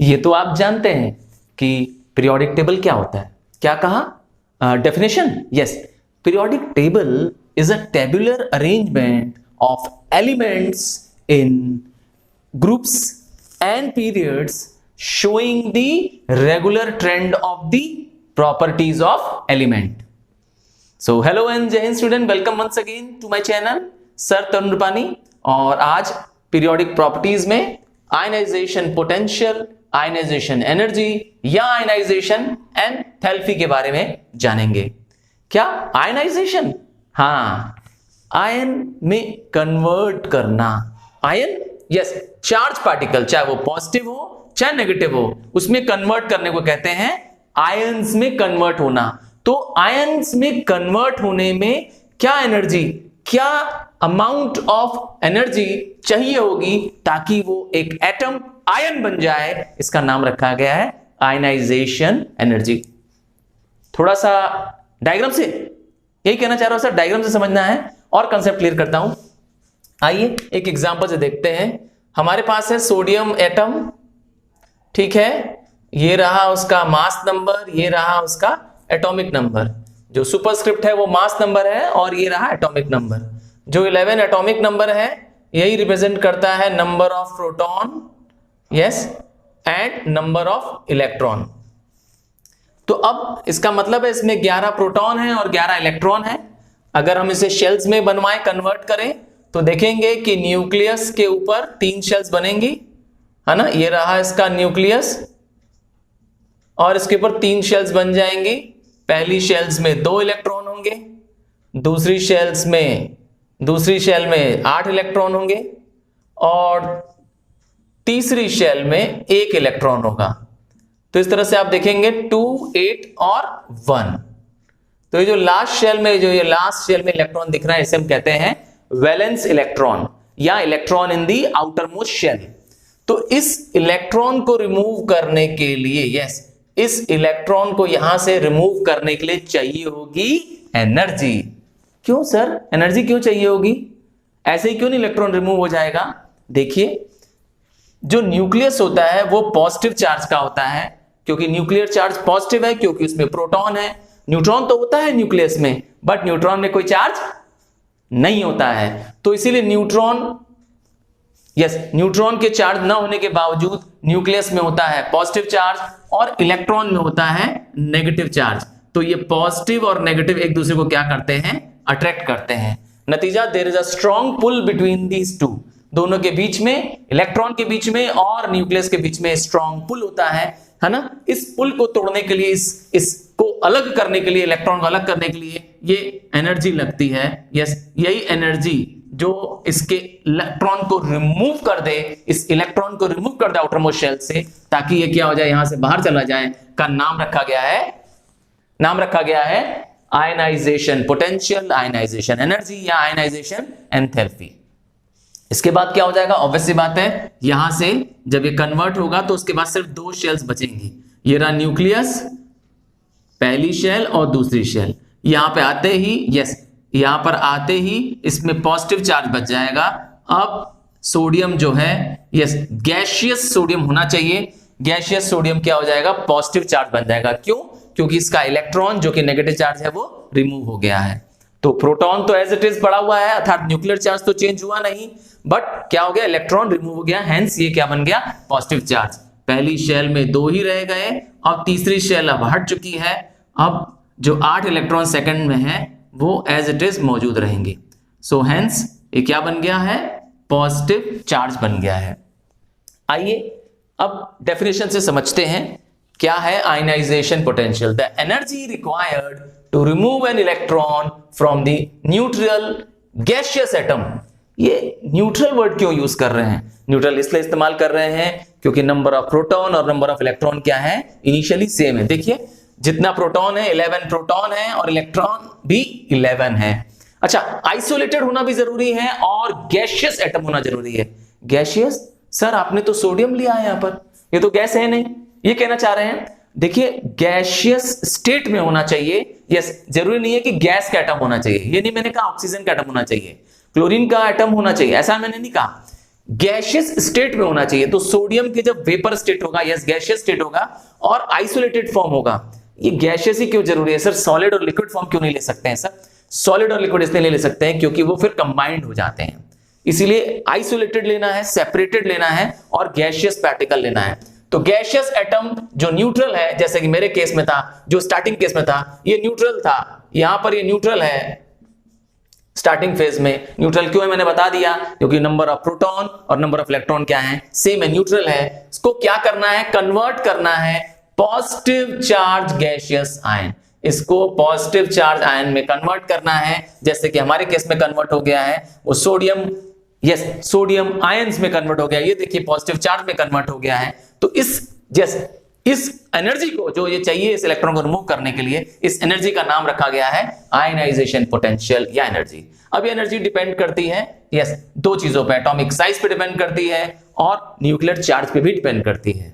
ये तो आप जानते हैं कि पीरियोडिक टेबल क्या होता है। क्या कहा? Definition? Yes, periodic table is a tabular arrangement of elements in groups and periods showing the regular trend of the properties of element. So hello and Jai Hind student, welcome once again to my channel Sir Tarun Rupani। और आज periodic properties में ionization potential, ionization energy या ionization enthalpy के बारे में जानेंगे। क्या ionization? हाँ, आयन में कन्वर्ट करना। आयन, यस, चार्ज पार्टिकल, चाहे वो पॉजिटिव हो चाहे नेगेटिव हो, उसमें कन्वर्ट करने को कहते हैं आयंस में कन्वर्ट होना। तो आयंस में कन्वर्ट होने में क्या एनर्जी, क्या अमाउंट ऑफ एनर्जी चाहिए होगी ताकि वो एक एटम आयन बन जाए, इसका नाम रखा गया है आयनाइजेशन एनर्जी। थोड़ा सा डायग्राम से यही कहना चाह रहा हूं सर, डायग्राम से समझना है और कंसेप्ट क्लियर करता हूं। आइए एक एग्जांपल से देखते हैं। हमारे पास है सोडियम एटम, ठीक है, ये रहा उसका मास नंबर, ये रहा उसका एटॉमिक नंबर। जो सुपरस्क्रिप्ट है वो मास नंबर है और ये रहा एटॉमिक नंबर। जो 11 एटॉमिक नंबर है यही रिप्रेजेंट करता है number of proton, yes, and number of electron. तो अब इसका मतलब है इसमें 11 प्रोटॉन है और 11 इलेक्ट्रॉन है। अगर हम इसे शेल्स में बनवाएं, कन्वर्ट करें, तो देखेंगे कि न्यूक्लियस के ऊपर 3 शेल्स बनेंगी, है ना। ये रहा इसका न्यूक्लियस और इसके ऊपर 3 शेल्स बन जाएंगी। पहली शेल्स में 2 इलेक्ट्रॉन होंगे, दूसरी शेल में 8 इलेक्ट्रॉन होंगे और तीसरी शेल में 1 इलेक्ट्रॉन होगा। तो इस तरह से आप देखेंगे 2, 8 और 1। तो ये जो लास्ट शेल में इलेक्ट्रॉन दिख रहा है, इसे हम कहते हैं वैलेंस इलेक्ट्रॉन या electron in the outermost shell. तो इस इलेक्ट्रॉन को रिमूव करने के लिए, यस, इस इलेक्ट्रॉन को यहां से रिमूव करने के लिए चाहिए होगी एनर्जी। क्यों सर, एनर्जी क्यों चाहिए होगी? ऐसे ही क्यों नहीं इलेक्ट्रॉन रिमूव हो जाएगा? देखिए, जो न्यूक्लियस होता है वो पॉजिटिव चार्ज का होता है, क्योंकि न्यूक्लियर चार्ज पॉजिटिव है, क्योंकि उसमें प्रोटॉन है। न्यूट्रॉन तो होता है न्यूक्लियस में, बट न्यूट्रॉन में कोई चार्ज नहीं होता है। तो इसीलिए न्यूट्रॉन के चार्ज न होने के बावजूद न्यूक्लियस में होता है पॉजिटिव चार्ज और इलेक्ट्रॉन में होता है नेगेटिव चार्ज। तो ये पॉजिटिव और नेगेटिव एक दूसरे को क्या करते हैं? अट्रैक्ट करते हैं। नतीजा, there is a strong pull between these two. दोनों के बीच में, इलेक्ट्रॉन के बीच में और न्यूक्लियस के बीच में स्ट्रॉन्ग पुल होता है ना। इस पुल को तोड़ने के लिए, इसको अलग करने के लिए, इलेक्ट्रॉन को अलग करने के लिए ये एनर्जी लगती है। यस, यही एनर्जी जो इसके इलेक्ट्रॉन को रिमूव कर दे, इस इलेक्ट्रॉन को रिमूव कर दे आउटर मोस्ट शेल से, ताकि ये क्या हो जाए, यहां से बाहर चला जाए, का नाम रखा गया है आयनाइजेशन पोटेंशियल, आयनाइजेशन एनर्जी या आयनाइजेशन एंथैल्पी। इसके बाद क्या हो जाएगा? ऑब्वियस सी बात है, यहां से जब ये कन्वर्ट होगा तो उसके बाद सिर्फ 2 शेल्स बचेंगी। ये रहा न्यूक्लियस, पहली शेल और दूसरी शेल। यहां पे आते ही, यस, यहां पर आते ही इसमें पॉजिटिव चार्ज बच जाएगा। अब सोडियम जो है, यस, गैसियस सोडियम होना चाहिए। गैसियस सोडियम क्या हो जाएगा? पॉजिटिव चार्ज बन जाएगा। क्यों? क्योंकि इसका इलेक्ट्रॉन जो कि नेगेटिव चार्ज है वो रिमूव हो गया है। तो प्रोटॉन तो एज इट इज पड़ा हुआ है, अर्थात न्यूक्लियर चार्ज तो चेंज हुआ नहीं, बट क्या हो गया? इलेक्ट्रॉन रिमूव हो गया, हेंस ये क्या बन गया? Positive charge. पहली शेल में 2 ही रह गए और तीसरी शेल अब हट चुकी है। अब जो 8 इलेक्ट्रॉन सेकंड में है वो एज इट इज मौजूद रहेंगे। सो हेंस ये क्या बन गया है? पॉजिटिव चार्ज बन गया है। आइए अब डेफिनेशन से समझते हैं क्या है ionisation potential. The energy required to remove an electron from the neutral gaseous atom. ये न्यूट्रल वर्ड क्यों यूज कर रहे हैं? न्यूट्रल इसलिए इस्तेमाल कर रहे हैं क्योंकि नंबर ऑफ प्रोटॉन और नंबर ऑफ इलेक्ट्रॉन क्या है? इनिशियली सेम है। देखिए, जितना प्रोटॉन है 11 प्रोटॉन है और इलेक्ट्रॉन भी 11 है। अच्छा, आइसोलेटेड होना भी जरूरी है और गैसियस एटम होना जरूरी है। गैसियस, सर आपने तो सोडियम लिया है यहां पर, ये तो गैस है नहीं, ये कहना चाह रहे हैं। देखिए, गैसियस स्टेट में होना चाहिए। यस, जरूरी नहीं है कि गैस का एटम होना चाहिए, ये नहीं मैंने कहा ऑक्सीजन का एटम होना चाहिए, क्लोरीन का एटम होना चाहिए, ऐसा मैंने नहीं कहा। गैशियस स्टेट में होना चाहिए। तो सोडियम के जब वेपर स्टेट होगा, यस गैशियस स्टेट होगा और आइसोलेटेड फॉर्म होगा। ये गैशियस ही क्यों जरूरी है सर? सॉलिड और लिक्विड फॉर्म क्यों नहीं ले सकते हैं सर? सॉलिड और लिक्विड इसलिए ले सकते हैं क्योंकि वो फिर कंबाइंड हो जाते हैं, इसीलिए आइसोलेटेड लेना है, सेपरेटेड लेना है और गैशियस पार्टिकल लेना है। तो गैशियस एटम जो न्यूट्रल है, जैसे कि मेरे केस में था, जो स्टार्टिंग केस में था, ये न्यूट्रल था, यहां पर ये न्यूट्रल है स्टार्टिंग फेज में। न्यूट्रल क्यों है मैंने बता दिया, क्योंकि नंबर ऑफ प्रोटॉन और नंबर ऑफ इलेक्ट्रॉन क्या है, सेम है, न्यूट्रल है। इसको क्या करना है, कन्वर्ट करना है पॉजिटिव चार्ज गैशियस आयन, इसको पॉजिटिव चार्ज आयन में कन्वर्ट करना है, जैसे कि हमारे केस में कन्वर्ट हो गया है वो सोडियम, यस सोडियम आयंस में कन्वर्ट हो गया, ये देखिए पॉजिटिव चार्ज में कन्वर्ट हो गया है। तो इस एनर्जी को जो ये चाहिए इस इलेक्ट्रॉन को रिमूव करने के लिए, इस एनर्जी का नाम रखा गया है आयनाइजेशन पोटेंशियल या एनर्जी। अब ये एनर्जी डिपेंड करती है यस दो चीजों पे, एटॉमिक साइज पे डिपेंड करती है और न्यूक्लियर चार्ज पे भी डिपेंड करती है।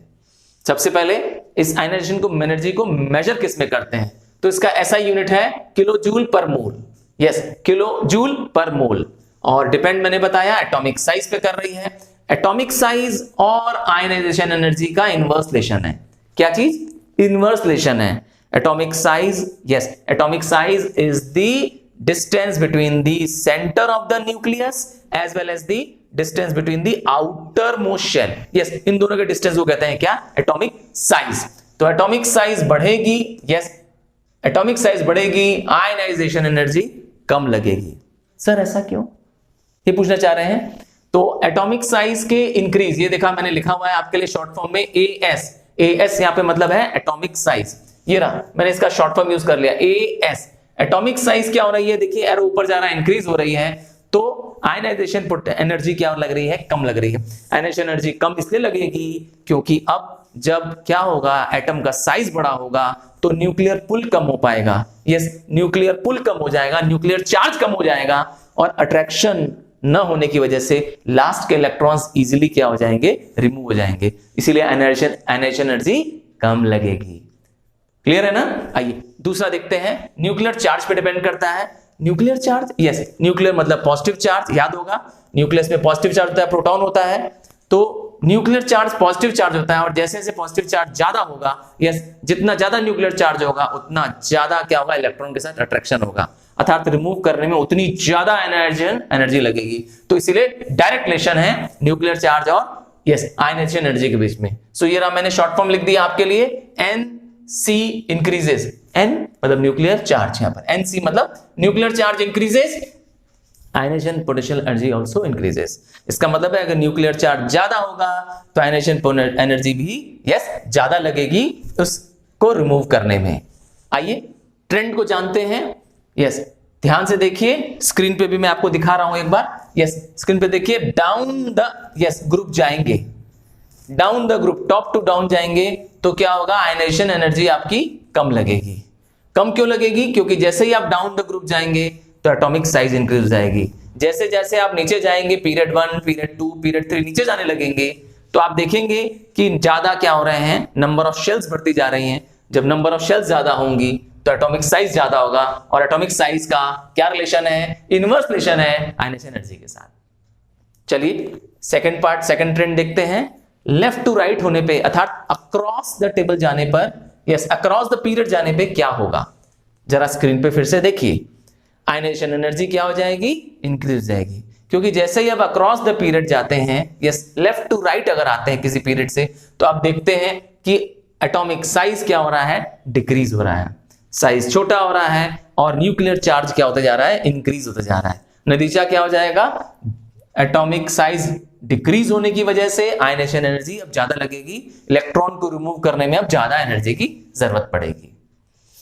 सबसे पहले इस आयनाइजेशन को एनर्जी को मेजर किस में करते हैं, तो इसका ऐसा यूनिट है किलो जूल पर मोल, यस किलो जूल पर मोल। और डिपेंड मैंने बताया एटॉमिक साइज पे कर रही है। एटॉमिक साइज और आयनाइजेशन एनर्जी का इनवर्स रिलेशन है। क्या चीज? इनवर्स रिलेशन है। Atomic size, yes atomic size is the distance between the centre of the nucleus as well as the distance between the outermost shell, yes इन दोनों के distance को कहते हैं क्या, एटॉमिक साइज। तो एटॉमिक साइज बढ़ेगी, यस एटॉमिक साइज बढ़ेगी, आयनाइजेशन एनर्जी कम लगेगी। सर ऐसा क्यों, ये पूछना चाह रहे हैं। तो एटॉमिक साइज के इंक्रीज, ये देखा मैंने लिखा हुआ है आपके लिए शॉर्ट फॉर्म में एएस, एएस यहां पे मतलब है एटॉमिक साइज, ये रहा मैंने इसका शॉर्ट फॉर्म यूज कर लिया एएस। एटॉमिक साइज क्या हो रही है, देखिए एरो ऊपर जा रहा है, इंक्रीज हो रही है, तो आयनाइजेशन एनर्जी क्या लग रही है, कम लग रही है। आयनाइजेशन एनर्जी कम इसलिए लगेगी क्योंकि अब जब क्या होगा, एटम का साइज बड़ा होगा तो न्यूक्लियर पुल कम हो पाएगा, यस न्यूक्लियर पुल कम हो जाएगा, न्यूक्लियर चार्ज कम हो जाएगा और अट्रैक्शन न होने की वजह से लास्ट के इलेक्ट्रॉन्स इजीली क्या हो जाएंगे, रिमूव हो जाएंगे, इसीलिए आयनाइजेशन एनर्जी कम लगेगी। क्लियर है ना। आइए दूसरा देखते हैं, न्यूक्लियर चार्ज पे डिपेंड करता है। न्यूक्लियर चार्ज, यस न्यूक्लियर मतलब पॉजिटिव चार्ज, याद होगा न्यूक्लियस में पॉजिटिव चार्ज होता है, प्रोटॉन होता है, तो न्यूक्लियर चार्ज पॉजिटिव चार्ज होता है और जैसे जैसे पॉजिटिव चार्ज ज्यादा होगा, यस जितना ज्यादा न्यूक्लियर चार्ज होगा उतना ज्यादा क्या होगा, इलेक्ट्रॉन के साथ अट्रैक्शन होगा, अर्थात रिमूव करने में उतनी ज्यादा एनर्जी लगेगी। तो इसीलिए डायरेक्ट रिलेशन है न्यूक्लियर चार्ज और यस आयनाइजेशन एनर्जी के बीच में। सो ये रहा मैंने शॉर्ट फॉर्म लिख दिया आपके लिए, एन सी इंक्रीजेस, एन मतलब न्यूक्लियर चार्ज, यहां पर एन सी मतलब nuclear charge increases, ionisation potential energy also increases. इसका मतलब है अगर न्यूक्लियर चार्ज ज्यादा होगा तो आयनाइजेशन एनर्जी भी यस ज्यादा लगेगी उसको रिमूव करने में। आइए ट्रेंड को जानते हैं, यस ध्यान से देखिए, स्क्रीन पे भी मैं आपको दिखा रहा हूं एक बार, यस स्क्रीन पे देखिए, डाउन द यस ग्रुप जाएंगे, down the group top to down जाएंगे तो क्या होगा, आयनाइजेशन एनर्जी आपकी कम लगेगी। कम क्यों लगेगी, क्योंकि जैसे ही आप डाउन द ग्रुप जाएंगे तो एटॉमिक साइज इंक्रीज हो जाएगी। जैसे जैसे आप नीचे जाएंगे, पीरियड 1 पीरियड 2 पीरियड 3 नीचे जाने लगेंगे तो आप देखेंगे कि ज्यादा क्या हो रहे हैं, नंबर ऑफ शेल्स बढ़ती जा रही हैं। जब नंबर ऑफ शेल्स ज्यादा होंगी तो एटॉमिक साइज ज्यादा होगा और एटॉमिक साइज का क्या रिलेशन है, इनवर्स रिलेशन है आयनाइजेशन एनर्जी के साथ। चलिए सेकंड पार्ट, सेकंड ट्रेंड देखते हैं। लेफ्ट टू राइट होने पे अर्थात अक्रॉस द टेबल जाने पर, यस अक्रॉस द पीरियड जाने पे क्या होगा, जरा स्क्रीन पे फिर से देखिए, आयनाइजेशन एनर्जी क्या हो जाएगी, इंक्रीज हो जाएगी, क्योंकि जैसे ही अब अक्रॉस द पीरियड जाते हैं, यस लेफ्ट टू राइट अगर आते हैं किसी पीरियड से, तो आप देखते हैं कि एटॉमिक साइज क्या हो रहा है, डिक्रीज हो रहा है, साइज छोटा हो रहा है और न्यूक्लियर चार्ज क्या होता जा रहा है, इंक्रीज होता जा रहा है। नतीजा क्या हो जाएगा, एटॉमिक साइज डिक्रीज होने की वजह से आयनाइजेशन एनर्जी अब ज्यादा लगेगी, इलेक्ट्रॉन को रिमूव करने में अब ज्यादा एनर्जी की जरूरत पड़ेगी।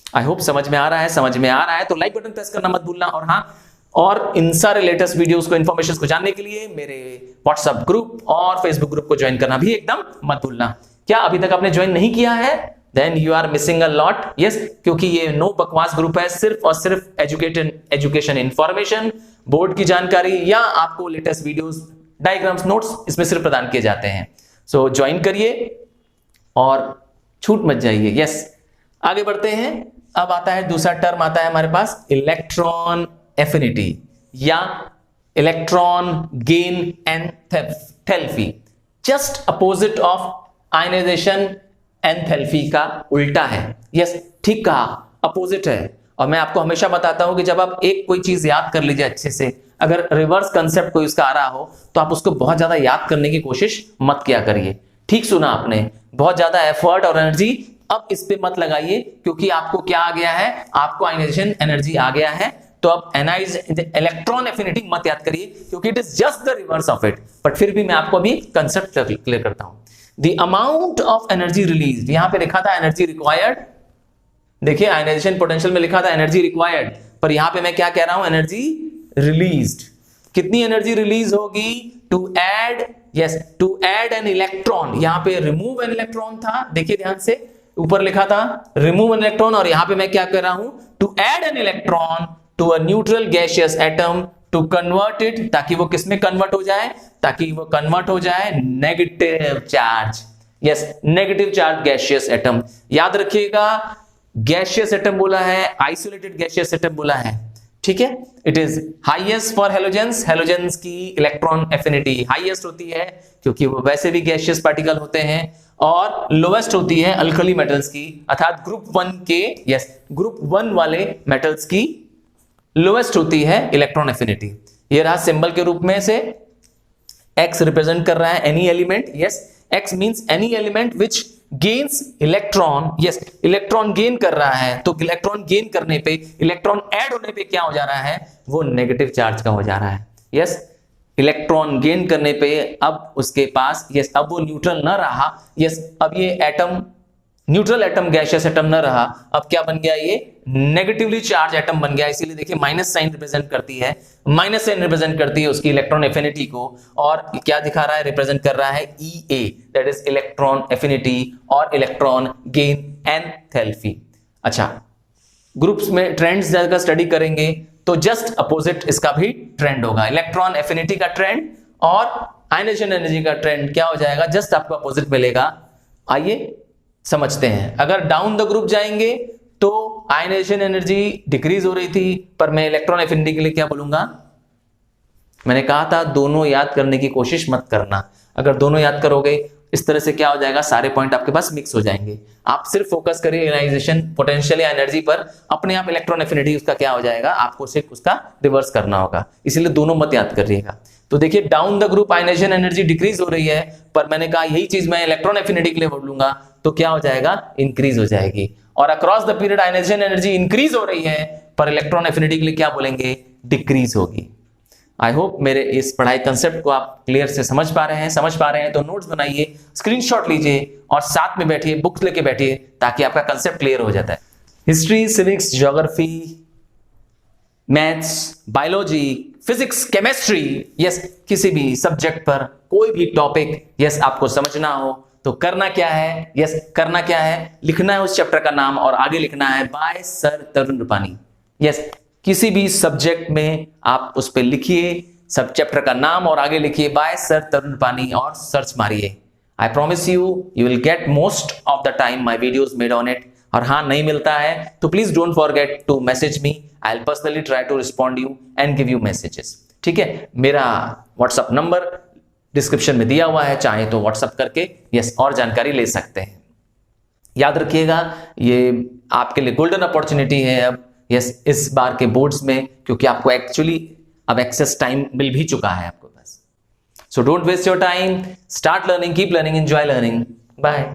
आई होप समझ में आ रहा है, समझ में आ रहा है तो लाइक बटन प्रेस करना मत भूलना। और हाँ, और इन सारे लेटेस्ट वीडियोस को, इन्फॉर्मेशन को जानने के लिए मेरे व्हाट्सएप ग्रुप और फेसबुक ग्रुप को ज्वाइन करना भी एकदम मत भूलना। क्या अभी तक आपने ज्वाइन नहीं किया है, then you are missing a lot, yes क्योंकि ये नो बकवास ग्रुप है, सिर्फ और सिर्फ एजुकेशन इंफॉर्मेशन, बोर्ड की जानकारी या आपको लेटेस्ट वीडियोस, डायग्राम्स, नोट्स इसमें सिर्फ प्रदान किए जाते हैं। सो ज्वाइन करिए और छूट मत जाइए। यस आगे बढ़ते हैं। अब आता है दूसरा टर्म आता है हमारे पास, इलेक्ट्रॉन एफिनिटी या electron gain and enthalpy, just opposite of ionisation enthalpy का उल्टा है। यस, ठीक कहा, अपोजिट है। और मैं आपको हमेशा बताता हूं कि जब आप एक कोई चीज याद कर लीजिए अच्छे से, अगर रिवर्स कंसेप्ट कोई उसका आ रहा हो तो आप उसको बहुत ज्यादा याद करने की कोशिश मत किया करिए। ठीक सुना आपने, बहुत ज्यादा एफर्ट और एनर्जी अब इस पे मत लगाइए, क्योंकि आपको क्या आ गया है, आपको आयनाइजेशन एनर्जी आ गया है। तो अब इलेक्ट्रॉन एफिनिटी मत याद करिए, क्योंकि it is just the reverse of it. But फिर भी मैं आपको अभी कंसेप्ट क्लियर करता हूं। The amount of energy release, यहां पे लिखा था एनर्जी रिक्वायर्ड, देखिए आयनाइजेशन पोटेंशियल में लिखा था एनर्जी रिक्वायर्ड, पर यहां पे मैं क्या कह रहा हूं, एनर्जी रिलीज्ड। कितनी एनर्जी रिलीज होगी, to add, yes, to add an electron. यहां पे रिमूव एन इलेक्ट्रॉन था, देखिए ध्यान से, ऊपर लिखा था रिमूव एन इलेक्ट्रॉन, और यहां पे मैं क्या कर रहा हूं, to add an electron to a neutral gaseous atom to convert it, ताकि वो किसमें कन्वर्ट हो जाए, ताकि वो कन्वर्ट हो जाए negative charge. Yes, negative charge gaseous atom. याद रखिएगा, गैसियस एटम बोला है, आइसोलेटेड गैसियस एटम बोला है, ठीक है। It is highest for halogens, halogens की इलेक्ट्रॉन एफिनिटी हाईएस्ट होती है, क्योंकि वो वैसे भी गैसियस पार्टिकल होते हैं, और लोवेस्ट होती है अल्कली मेटल्स की, अर्थात ग्रुप 1 के, यस, ग्रुप 1 वाले मेटल्स की लोवेस्ट होती है इलेक्ट्रॉन एफिनिटी। ये रहा सिंबल के रूप में से, एक्स रिप्रेजेंट कर रहा है any element, yes, x means any element which gains electron, yes, electron gain कर रहा है, तो इलेक्ट्रॉन गेन करने पे, इलेक्ट्रॉन ऐड होने पे क्या हो जा रहा है, वो नेगेटिव चार्ज का हो जा रहा है। यस, इलेक्ट्रॉन गेन करने पे अब उसके पास, यस, अब वो न्यूट्रल न रहा, यस, अब ये atom neutral atom, gaseous atom न रहा, अब क्या बन गया, ये नेगेटिवली चार्ज एटम बन गया। इसीलिए देखिए माइनस साइन रिप्रेजेंट करती है, माइनस साइन रिप्रेजेंट करती है उसकी इलेक्ट्रॉन एफिनिटी को, और क्या दिखा रहा है, रिप्रेजेंट कर रहा है EA, that is electron affinity और इलेक्ट्रॉन गेन एंथैल्पी। अच्छा, ग्रुप्स में ट्रेंड्स ज्यादा स्टडी करेंगे तो जस्ट अपोजिट इसका भी ट्रेंड होगा, इलेक्ट्रॉन एफिनिटी का ट्रेंड और आयनाइजेशन एनर्जी का ट्रेंड क्या हो जाएगा, जस्ट आपको अपोजिट मिलेगा। आइए समझते हैं। अगर डाउन द ग्रुप जाएंगे तो आयनाइजेशन एनर्जी डिक्रीज हो रही थी, पर मैं इलेक्ट्रॉन एफिनिटी के लिए क्या बोलूंगा, मैंने कहा था दोनों याद करने की कोशिश मत करना। अगर दोनों याद करोगे इस तरह से क्या हो जाएगा, सारे पॉइंट आपके पास मिक्स हो जाएंगे। आप सिर्फ फोकस करिए आयनाइजेशन पोटेंशियल या एनर्जी पर, अपने आप इलेक्ट्रॉन एफिनिटी उसका क्या हो जाएगा, आपको सिर्फ उसका रिवर्स करना होगा, इसलिए दोनों मत याद करिएगा। तो देखिए down the group ionisation energy decrease हो रही है, पर मैंने कहा यही चीज मैं इलेक्ट्रॉन एफिनिटी के लिए बोलूंगा तो क्या हो जाएगा, इंक्रीज हो जाएगी। और across the period ionisation energy increase हो रही है, पर इलेक्ट्रॉन एफिनिटी के लिए क्या बोलेंगे, डिक्रीज होगी। आई होप मेरे इस पढ़ाई कंसेप्ट को आप क्लियर से समझ पा रहे हैं तो नोट्स बनाइए, स्क्रीनशॉट लीजिए और साथ में बैठिए, बुक्स लेके बैठिए, ताकि आपका कंसेप्ट क्लियर हो जाता है। History, civics, geography, maths, biology, physics, chemistry, yes, किसी भी सब्जेक्ट पर कोई भी टॉपिक, यस, आपको समझना हो तो करना क्या है, यस, करना क्या है, लिखना है उस चैप्टर का नाम और आगे लिखना है बाय सर तरुण रूपानी। यस, किसी भी सब्जेक्ट में आप उस पर लिखिए सब चैप्टर का नाम और आगे लिखिए बाय सर तरुण रूपानी और सर्च मारिए। I promise you will get most of the time my videos made on it. और हाँ, नहीं मिलता है तो please don't forget to message me, I will personally try to respond you and give you messages. ठीक है, मेरा WhatsApp number description में दिया हुआ है, चाहे तो व्हाट्सअप करके यस और जानकारी ले सकते हैं। याद रखिएगा ये आपके लिए गोल्डन अपॉर्चुनिटी है अब यस इस बार के बोर्ड्स में, क्योंकि आपको एक्चुअली अब एक्सेस टाइम मिल भी चुका है आपको पास। So don't waste your time, start learning, keep learning, enjoy learning, bye.